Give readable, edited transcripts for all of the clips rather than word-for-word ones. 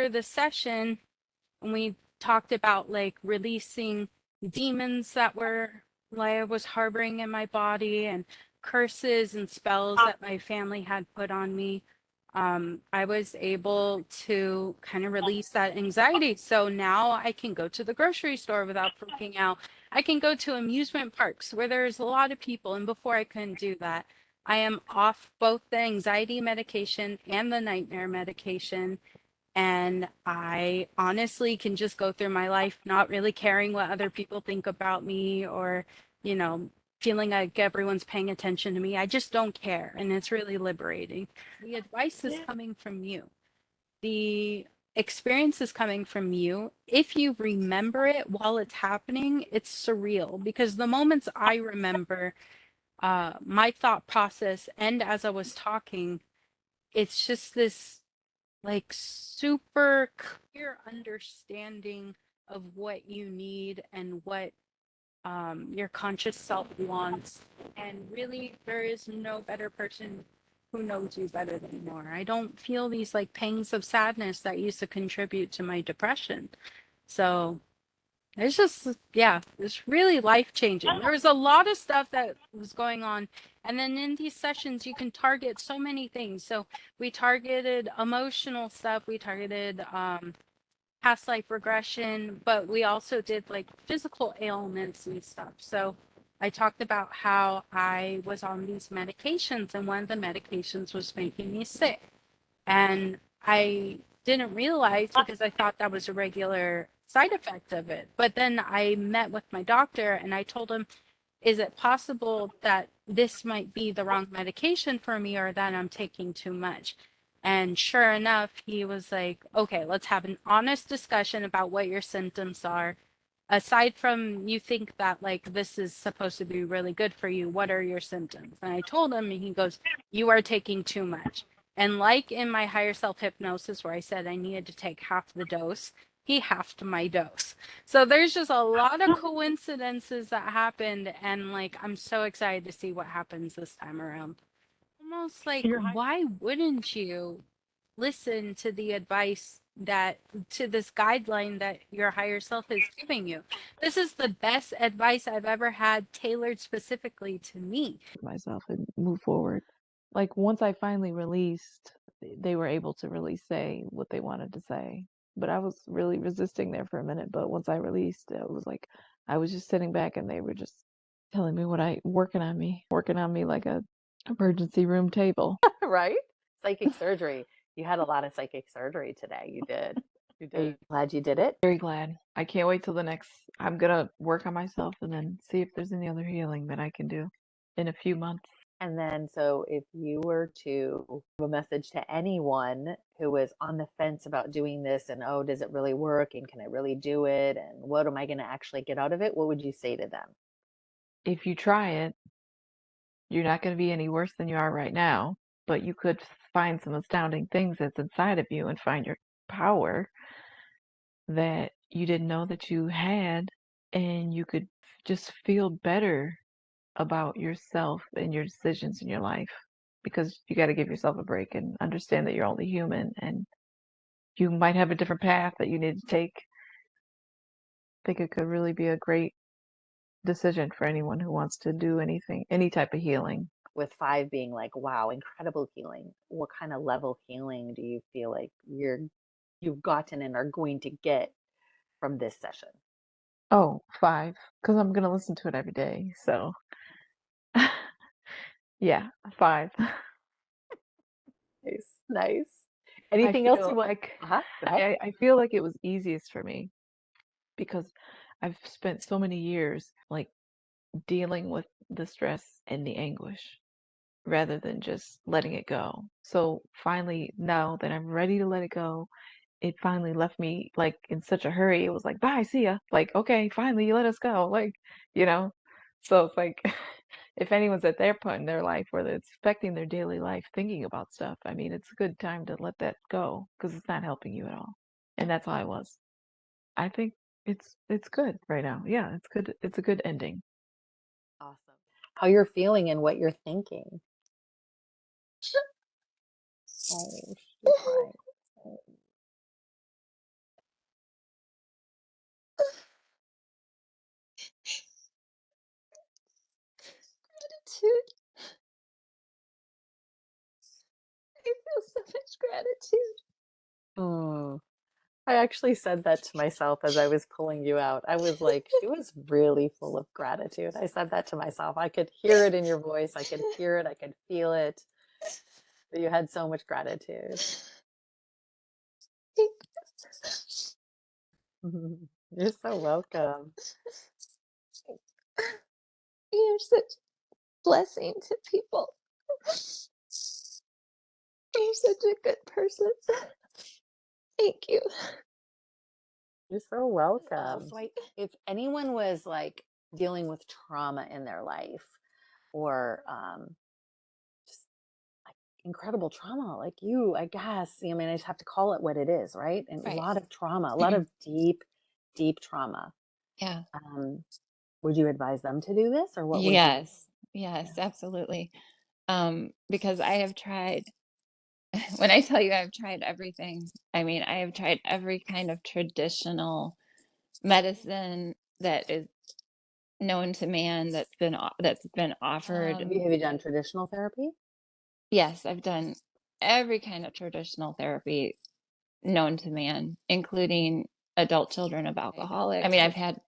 after the session, we talked about like releasing demons that were like I was harboring in my body and curses and spells that my family had put on me. I was able to kind of release that anxiety. So now I can go to the grocery store without freaking out. I can go to amusement parks where there's a lot of people. And before I couldn't do that, I am off both the anxiety medication and the nightmare medication. And I honestly can just go through my life not really caring what other people think about me or, you know, feeling like everyone's paying attention to me. I just don't care. And it's really liberating. The advice is coming from you. The experience is coming from you. If you remember it while it's happening, it's surreal because the moments I remember, my thought process, and as I was talking, it's just this like super clear understanding of what you need and what your conscious self wants. And really, there is no better person who knows you better than more. I don't feel these like pangs of sadness that used to contribute to my depression. So it's just, yeah, it's really life changing. There was a lot of stuff that was going on. And then in these sessions, you can target so many things. So we targeted emotional stuff, we targeted past life regression, but we also did like physical ailments and stuff. So I talked about how I was on these medications, and one of the medications was making me sick. And I didn't realize because I thought that was a regular side effect of it. But then I met with my doctor and I told him, is it possible that this might be the wrong medication for me or that I'm taking too much? And sure enough, he was like, okay, let's have an honest discussion about what your symptoms are. Aside from you think that like this is supposed to be really good for you, what are your symptoms? And I told him, and he goes, you are taking too much. And like in my higher self hypnosis, where I said I needed to take half the dose, he halved my dose. So there's just a lot of coincidences that happened. And like, I'm so excited to see what happens this time around. Almost like, You're why wouldn't you listen to the advice that, to this guideline that your higher self is giving you? This is the best advice I've ever had tailored specifically to me. myself and move forward. Like once I finally released, they were able to really say what they wanted to say. But I was really resisting there for a minute. But once I released, it was like I was just sitting back and they were just telling me working on me like a emergency room table. Right? Psychic surgery. You had a lot of psychic surgery today. You did. You did. Glad you did it. Very glad. I can't wait till the next. I'm gonna work on myself and then see if there's any other healing that I can do in a few months. And then, so if you were to give a message to anyone who was on the fence about doing this and, oh, does it really work? And can I really do it? And what am I going to actually get out of it? What would you say to them? If you try it, you're not going to be any worse than you are right now, but you could find some astounding things that's inside of you and find your power that you didn't know that you had, and you could just feel better about yourself and your decisions in your life because you got to give yourself a break and understand that you're only human and you might have a different path that you need to take. I think it could really be a great decision for anyone who wants to do anything, any type of healing. With 5 being like, wow, incredible healing. What kind of level healing do you feel like you've gotten and are going to get from this session? Oh, 5, because I'm gonna listen to it every day. So, yeah, 5. Nice, nice. I Anything else you feel want? like Uh-huh. Go ahead. I feel like it was easiest for me because I've spent so many years like dealing with the stress and the anguish rather than just letting it go. So finally, now that I'm ready to let it go, it finally left me like in such a hurry. It was like, bye, see ya. Like, okay, finally you let us go. Like, you know? So it's like if anyone's at their point in their life where it's affecting their daily life thinking about stuff, I mean, it's a good time to let that go because it's not helping you at all. And that's how I was. I think it's good right now. Yeah, it's good. It's a good ending. Awesome. How you're feeling and what you're thinking. Oh, she's crying. Gratitude. I feel so much gratitude. Mm. I actually said that to myself as I was pulling you out. I was like, she was really full of gratitude. I said that to myself. I could hear it in your voice. I could hear it. I could feel it. That you had so much gratitude. You're so welcome. You're such a blessing to people. You're such a good person. Thank you. You're so welcome. So if anyone was like dealing with trauma in their life or just like incredible trauma, like you, I guess, I mean, I just have to call it what it is, right? And Right. a lot of trauma, a lot of deep, deep trauma. Yeah. Would you advise them to do this or what would you do? Yes, absolutely. Because I have tried, when I tell you I've tried everything, I mean, I have tried every kind of traditional medicine that is known to man that's been offered. Have you done traditional therapy? Yes, I've done every kind of traditional therapy known to man, including adult children of alcoholics. I mean, I've had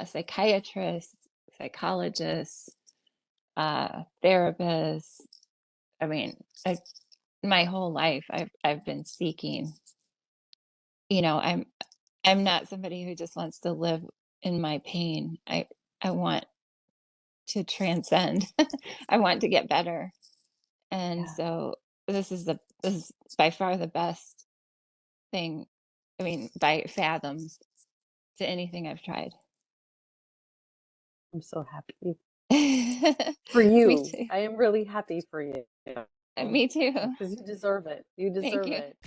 psychiatrists, psychologists, therapists. I mean, my whole life I've been seeking. You know, I'm not somebody who just wants to live in my pain. I want to transcend. I want to get better. And so this is by far the best thing, I mean, by fathoms, to anything I've tried. I'm so happy for you. Me too. I am really happy for you. Me too. Because you deserve it. You Thank deserve you. it.